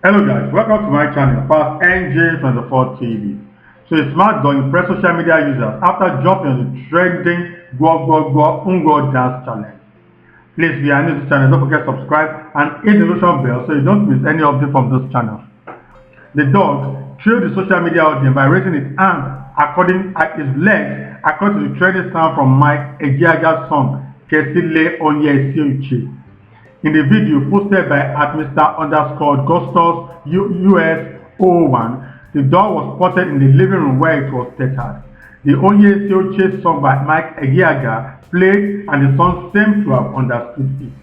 Hello guys, welcome to my channel, Fast NJ24 TV. So a smart dog impressed social media users after jumping on the trending Gwo Gwo Gwo Ngwo dance challenge. Please, if you are new to this channel, don't forget to subscribe and hit the notification bell so you don't miss any update from this channel. The dog thrilled the social media audience by raising its his legs according to the trending sound from Mike Ejeaga's song Kesile Onye Sioche. In the video posted by @Mr_Augustus US01, the dog was spotted in the living room where it was tethered. The Onye Sioche song by Mike Ejeaga played and the son seemed to have understood it.